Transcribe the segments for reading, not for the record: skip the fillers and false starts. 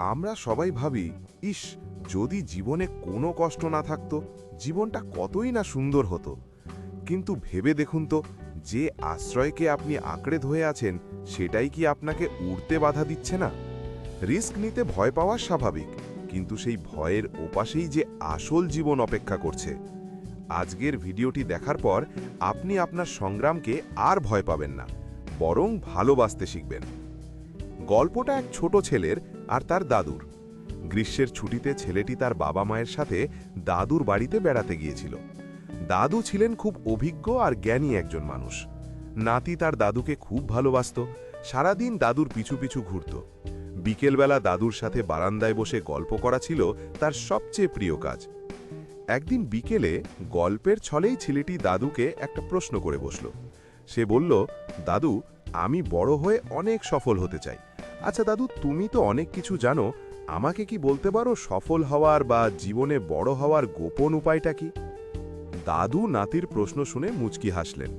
আমরা সবাই ভাবি, ইস, যদি জীবনে কোনো কষ্ট না থাকতো, জীবনটা কতই না সুন্দর হতো। কিন্তু ভেবে দেখুন তো, যে আশ্রয়কে আপনি আঁকড়ে ধরে আছেন, সেটাই কি আপনাকে উড়তে বাধা দিচ্ছে না? রিস্ক নিতে ভয় পাওয়া স্বাভাবিক, কিন্তু সেই ভয়ের ওপাশেই যে আসল জীবন অপেক্ষা করছে। আজকের ভিডিওটি দেখার পর আপনি আপনার সংগ্রামকে আর ভয় পাবেন না, বরং ভালোবাসতে শিখবেন। গল্পটা এক ছোট ছেলের আর তার দাদুর। গ্রীষ্মের ছুটিতে ছেলেটি তার বাবা মায়ের সাথে দাদুর বাড়িতে বেড়াতে গিয়েছিল। দাদু ছিলেন খুব অভিজ্ঞ আর জ্ঞানী একজন মানুষ। নাতি তার দাদুকে খুব ভালোবাসত, সারাদিন দাদুর পিছু পিছু ঘুরত। বিকেলবেলা দাদুর সাথে বারান্দায় বসে গল্প করা ছিল তার সবচেয়ে প্রিয় কাজ। একদিন বিকেলে গল্পের ছলেই ছেলেটি দাদুকে একটা প্রশ্ন করে বসল। সে বলল, দাদু, আমি বড় হয়ে অনেক সফল হতে চাই। আচ্ছা দাদু, তুমি তো অনেক কিছু জানো, আমাকে কি বলতে পারো সফল হওয়ার বা জীবনে বড় হওয়ার গোপন উপায়টা কি? দাদু নাতির প্রশ্ন শুনে মুচকি হাসলেন।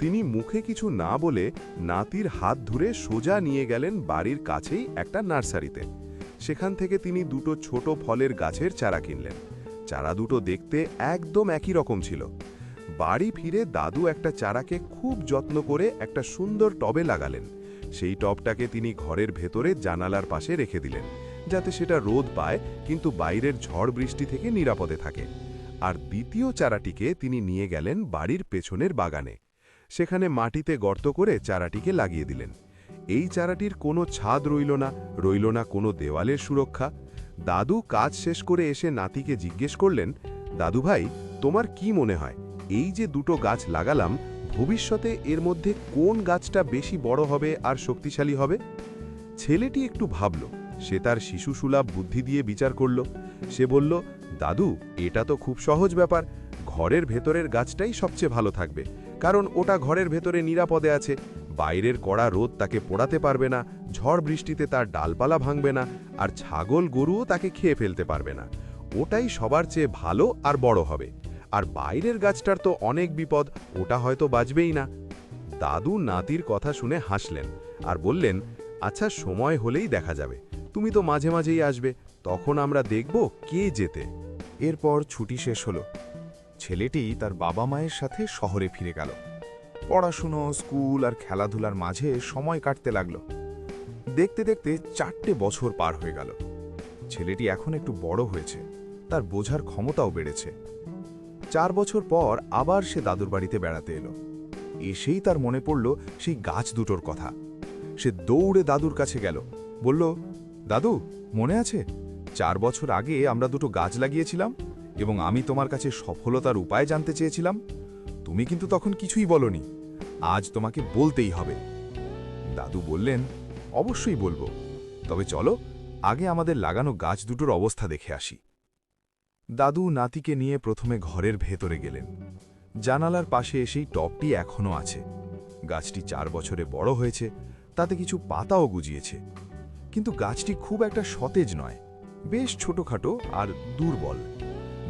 তিনি মুখে কিছু না বলে নাতির হাত ধরে সোজা নিয়ে গেলেন বাড়ির কাছেই একটা নার্সারিতে। সেখান থেকে তিনি দুটো ছোট ফলের গাছের চারা কিনলেন। চারা দুটো দেখতে একদম একই রকম ছিল। বাড়ি ফিরে দাদু একটা চারাকে খুব যত্ন করে একটা সুন্দর টবে লাগালেন। সেই টবটাকে তিনি ঘরের ভেতরে জানালার পাশে রেখে দিলেন, যাতে সেটা রোদ পায় কিন্তু বাইরের ঝড় বৃষ্টি থেকে নিরাপদে থাকে। আর দ্বিতীয় চারাটিকে তিনি নিয়ে গেলেন বাড়ির পেছনের বাগানে। সেখানে মাটিতে গর্ত করে চারাটিকে লাগিয়ে দিলেন। এই চারাটির কোনো ছাদ রইল না কোনো দেওয়ালের সুরক্ষা। দাদু কাজ শেষ করে এসে নাতিকে জিজ্ঞেস করলেন, দাদু ভাই, তোমার কি মনে হয়, এই যে দুটো গাছ লাগালাম, ভবিষ্যতে এর মধ্যে কোন গাছটা বেশি বড় হবে আর শক্তিশালী হবে? ছেলেটি একটু ভাবল। সে তার শিশুসুলভ বুদ্ধি দিয়ে বিচার করল। সে বলল, দাদু, এটা তো খুব সহজ ব্যাপার। ঘরের ভেতরের গাছটাই সবচেয়ে ভালো থাকবে, কারণ ওটা ঘরের ভেতরে নিরাপদে আছে। বাইরের কড়া রোদ তাকে পোড়াতে পারবে না, ঝড় বৃষ্টিতে তার ডালপালা ভাঙবে না, আর ছাগল গরুও তাকে খেয়ে ফেলতে পারবে না। ওটাই সবার চেয়ে ভালো আর বড় হবে। আর বাইরের গাছটার তো অনেক বিপদ, ওটা হয়তো বাঁচবেই না। দাদু নাতির কথা শুনে হাসলেন আর বললেন, আচ্ছা, সময় হলেই দেখা যাবে। তুমি তো মাঝে মাঝেই আসবে, তখন আমরা দেখব কে জেতে। এরপর ছুটি শেষ হলো। ছেলেটি তার বাবা মায়ের সাথে শহরে ফিরে গেল। পড়াশুনো, স্কুল আর খেলাধুলার মাঝে সময় কাটতে লাগলো। দেখতে দেখতে 4টে বছর পার হয়ে গেল। ছেলেটি এখন একটু বড় হয়েছে, তার বোঝার ক্ষমতাও বেড়েছে। 4 বছর পর আবার সে দাদুর বাড়িতে বেড়াতে এলো। এসেই তার মনে পড়ল সেই গাছ দুটোর কথা। সে দৌড়ে দাদুর কাছে গেল, বলল, দাদু, মনে আছে 4 বছর আগে আমরা দুটো গাছ লাগিয়েছিলাম এবং আমি তোমার কাছে সফলতার উপায় জানতে চেয়েছিলাম? তুমি কিন্তু তখন কিছুই বলনি। আজ তোমাকে বলতেই হবে। দাদু বললেন, অবশ্যই বলবো, তবে চলো আগে আমাদের লাগানো গাছ দুটোর অবস্থা দেখে আসি। দাদু নাতিকে নিয়ে প্রথমে ঘরের ভেতরে গেলেন। জানালার পাশে এসেই টবটি এখনও আছে। গাছটি 4 বছরে বড় হয়েছে, তাতে কিছু পাতাও গুজিয়েছে। কিন্তু গাছটি খুব একটা সতেজ নয়, বেশ ছোটখাটো আর দুর্বল।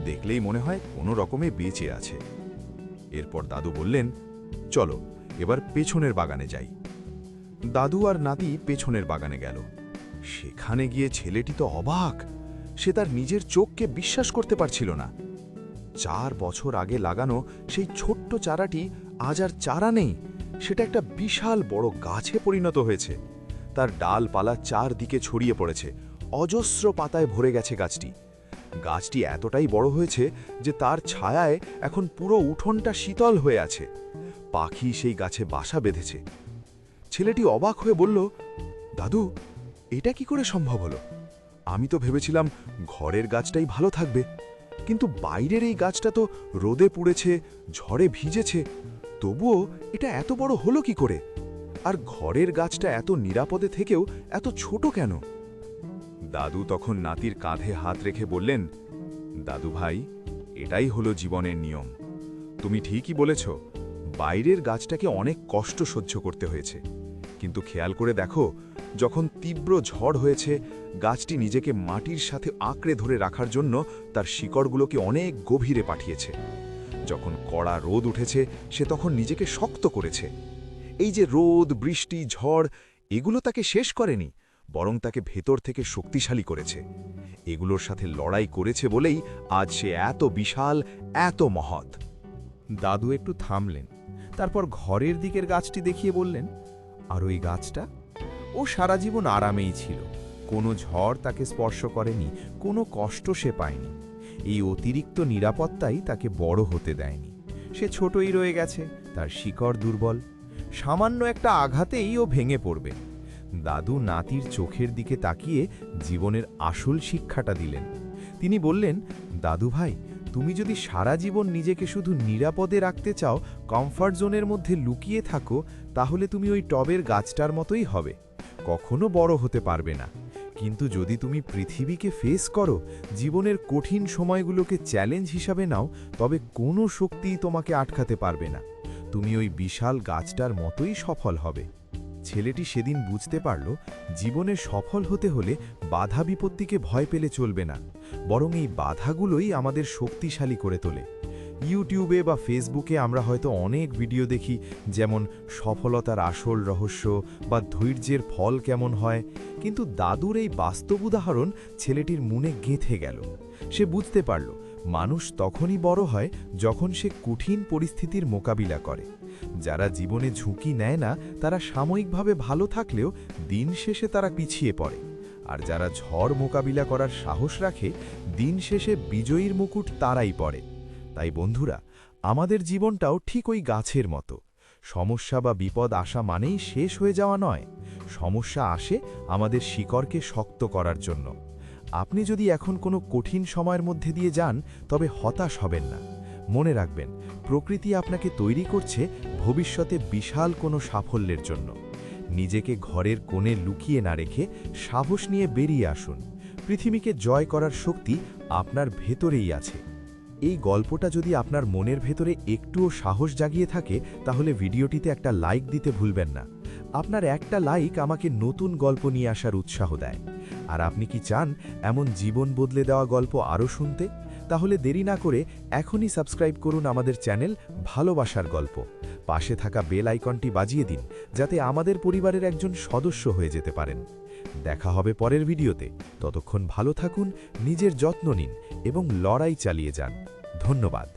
দেখলেই মনে হয় কোনো রকমে বেঁচে আছে। এরপর দাদু বললেন, চলো এবার পেছনের বাগানে যাই। দাদু আর নাতি পেছনের বাগানে গেল। সেখানে গিয়ে ছেলেটি তো অবাক। সে তার নিজের চোখকে বিশ্বাস করতে পারছিল না। 4 বছর আগে লাগানো সেই ছোট্ট চারাটি আজ আর চারা নেই, সেটা একটা বিশাল বড় গাছে পরিণত হয়েছে। তার ডালপালা চারদিকে ছড়িয়ে পড়েছে, অজস্র পাতায় ভরে গেছে গাছটি। গাছটি এতটাই বড় হয়েছে যে তার ছায়ায় এখন পুরো উঠোনটা শীতল হয়ে আছে। পাখি সেই গাছে বাসা বেঁধেছে। ছেলেটি অবাক হয়ে বলল, দাদু, এটা কি করে সম্ভব হলো? আমি তো ভেবেছিলাম ঘরের গাছটাই ভালো থাকবে, কিন্তু বাইরের এই গাছটা তো রোদে পুড়েছে, ঝড়ে ভিজেছে, তবুও এটা এত বড় হলো কি করে? আর ঘরের গাছটা এত নিরাপদে থেকেও এত ছোট কেন? দাদু তখন নাতির কাঁধে হাত রেখে বললেন, দাদু ভাই, এটাই হলো জীবনের নিয়ম। তুমি ঠিকই বলেছ, বাইরের গাছটাকে অনেক কষ্ট সহ্য করতে হয়েছে, কিন্তু খেয়াল করে দেখো, যখন তীব্র ঝড় হয়েছে, গাছটি নিজেকে মাটির সাথে আঁকড়ে ধরে রাখার জন্য তার শিকড়গুলোকে অনেক গভীরে পাঠিয়েছে। যখন কড়া রোদ উঠেছে, সে তখন নিজেকে শক্ত করেছে। এই যে রোদ, বৃষ্টি, ঝড়, এগুলো তাকে শেষ করেনি, বরং তাকে ভেতর থেকে শক্তিশালী করেছে। এগুলোর সাথে লড়াই করেছে বলেই আজ সে এত বিশাল, এত মহৎ। দাদু একটু থামলেন, তারপর ঘরের দিকের গাছটি দেখিয়ে বললেন, আর ওই গাছটা? ও সারা জীবন আরামেই ছিল, কোনো ঝড় তাকে স্পর্শ করেনি, কোনো কষ্ট সে পায়নি। এই অতিরিক্ত নিরাপত্তাই তাকে বড় হতে দেয়নি। সে ছোটই রয়ে গেছে, তার শিকড় দুর্বল। সামান্য একটা আঘাতেই ও ভেঙে পড়বে। দাদু নাতির চোখের দিকে তাকিয়ে জীবনের আসল শিক্ষাটা দিলেন। তিনি বললেন, দাদু ভাই, তুমি যদি সারা জীবন নিজেকে শুধু নিরাপদে রাখতে চাও, কমফর্ট জোনের মধ্যে লুকিয়ে থাকো, তাহলে তুমি ওই টবের গাছটার মতোই হবে, কখনো বড় হতে পারবে না। কিন্তু যদি তুমি পৃথিবীকে ফেস করো, জীবনের কঠিন সময়গুলোকে চ্যালেঞ্জ হিসাবে নাও, তবে কোনো শক্তিই তোমাকে আটকাতে পারবে না। তুমি ওই বিশাল গাছটার মতোই সফল হবে। ছেলেটি সেদিন বুঝতে পারল, জীবনে সফল হতে হলে বাধা বিপত্তিকে ভয় পেলে চলবে না, বরং এই বাধাগুলোই আমাদের শক্তিশালী করে তোলে। ইউটিউবে বা ফেসবুকে আমরা হয়তো অনেক ভিডিও দেখি, যেমন সফলতার আসল রহস্য বা ধৈর্যের ফল কেমন হয়, কিন্তু দাদুর এই বাস্তব উদাহরণ ছেলেটির মনে গেঁথে গেল। সে বুঝতে পারল, মানুষ তখনই বড় হয় যখন সে কঠিন পরিস্থিতির মোকাবিলা করে। যারা জীবনে ঝুঁকি নেয় না, তারা সাময়িকভাবে ভালো থাকলেও দিন শেষে তারা পিছিয়ে পড়ে। আর যারা ঝড় মোকাবিলা করার সাহস রাখে, দিন শেষে বিজয়ীর মুকুট তারাই পড়ে। তাই বন্ধুরা, আমাদের জীবনটাও ঠিক ওই গাছের মতো। সমস্যা বা বিপদ আসা মানেই শেষ হয়ে যাওয়া নয়, সমস্যা আসে আমাদের শিকড়কে শক্ত করার জন্য। আপনি যদি এখন কোনো কঠিন সময়ের মধ্যে দিয়ে যান, তবে হতাশ হবেন না। মনে রাখবেন, প্রকৃতি আপনাকে তৈরি করছে ভবিষ্যতে বিশাল কোনো সাফল্যের জন্য। নিজেকে ঘরের কোণে লুকিয়ে না রেখে সাহস নিয়ে বেরিয়ে আসুন। পৃথিবীকে জয় করার শক্তি আপনার ভেতরেই আছে। এই গল্পটা যদি আপনার মনের ভেতরে একটুও সাহস জাগিয়ে থাকে, তাহলে ভিডিওটিতে একটা লাইক দিতে ভুলবেন না। আপনার একটা লাইক আমাকে নতুন গল্প নিয়ে আসার উৎসাহ দেয়। আর আপনি কি চান এমন জীবন বদলে দেওয়া গল্প আরও শুনতে? তাহলে দেরি না করে এখনই সাবস্ক্রাইব করুন আমাদের চ্যানেল ভালোবাসার গল্প। পাশে থাকা বেল আইকনটি বাজিয়ে দিন, যাতে আমাদের পরিবারের একজন সদস্য হয়ে যেতে পারেন। দেখা হবে পরের ভিডিওতে। ততক্ষণ ভালো থাকুন, নিজের যত্ন নিন এবং লড়াই চালিয়ে যান। ধন্যবাদ।